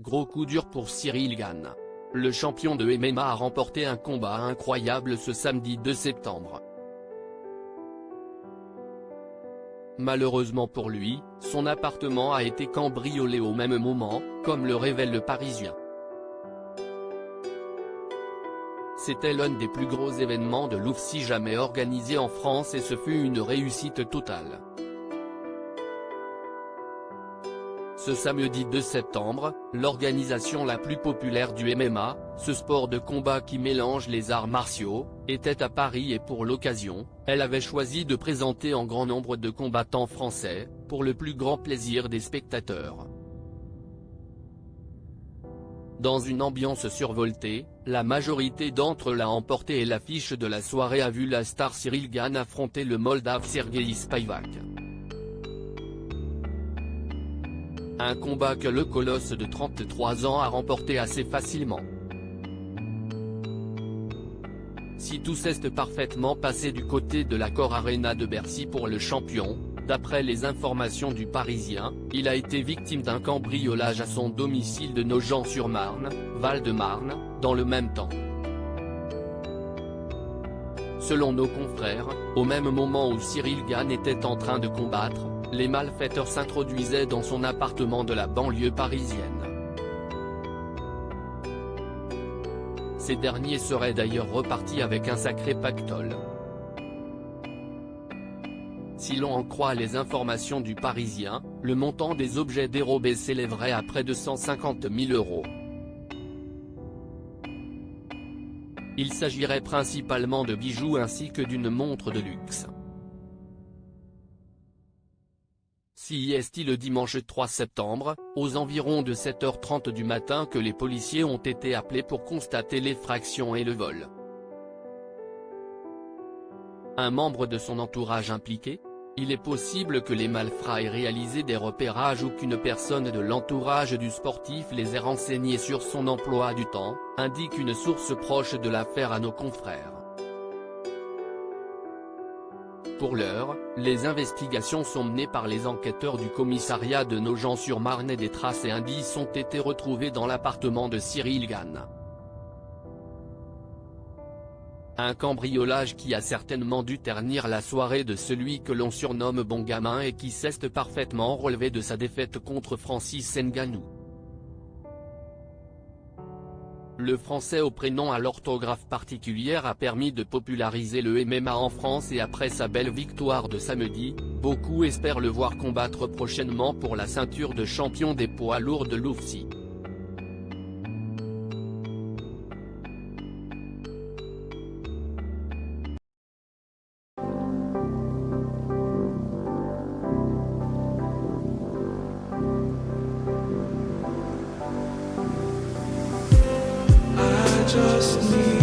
gros coup dur pour Cyril Gane. Le champion de MMA a remporté un combat incroyable ce samedi 2 septembre. Malheureusement pour lui, son appartement a été cambriolé au même moment, comme le révèle le Parisien. C'était l'un des plus gros événements de l'UFC jamais organisé en France et ce fut une réussite totale. Ce samedi 2 septembre, l'organisation la plus populaire du MMA, ce sport de combat qui mélange les arts martiaux, était à Paris et pour l'occasion, elle avait choisi de présenter en grand nombre de combattants français, pour le plus grand plaisir des spectateurs. Dans une ambiance survoltée, la majorité d'entre eux l'a emporté et l'affiche de la soirée a vu la star Cyril Gane affronter le Moldave Sergueï Spivak. Un combat que le colosse de 33 ans a remporté assez facilement. Si tout s'est parfaitement passé du côté de l'Accor Arena de Bercy pour le champion, d'après les informations du Parisien, il a été victime d'un cambriolage à son domicile de Nogent-sur-Marne, Val-de-Marne, dans le même temps. Selon nos confrères, au même moment où Cyril Gane était en train de combattre, les malfaiteurs s'introduisaient dans son appartement de la banlieue parisienne. Ces derniers seraient d'ailleurs repartis avec un sacré pactole. Si l'on en croit les informations du Parisien, le montant des objets dérobés s'élèverait à près de 150 000 €. Il s'agirait principalement de bijoux ainsi que d'une montre de luxe. C'est le dimanche 3 septembre, aux environs de 7h30 du matin que les policiers ont été appelés pour constater l'effraction et le vol. Un membre de son entourage impliqué? Il est possible que les malfrats aient réalisé des repérages ou qu'une personne de l'entourage du sportif les ait renseignés sur son emploi du temps, indique une source proche de l'affaire à nos confrères. Pour l'heure, les investigations sont menées par les enquêteurs du commissariat de Nogent-sur-Marne et des traces et indices ont été retrouvés dans l'appartement de Cyril Gane. Un cambriolage qui a certainement dû ternir la soirée de celui que l'on surnomme bon gamin et qui s'est parfaitement relevé de sa défaite contre Francis Ngannou. Le français au prénom à l'orthographe particulière a permis de populariser le MMA en France et après sa belle victoire de samedi, beaucoup espèrent le voir combattre prochainement pour la ceinture de champion des poids lourds de l'UFC. Just need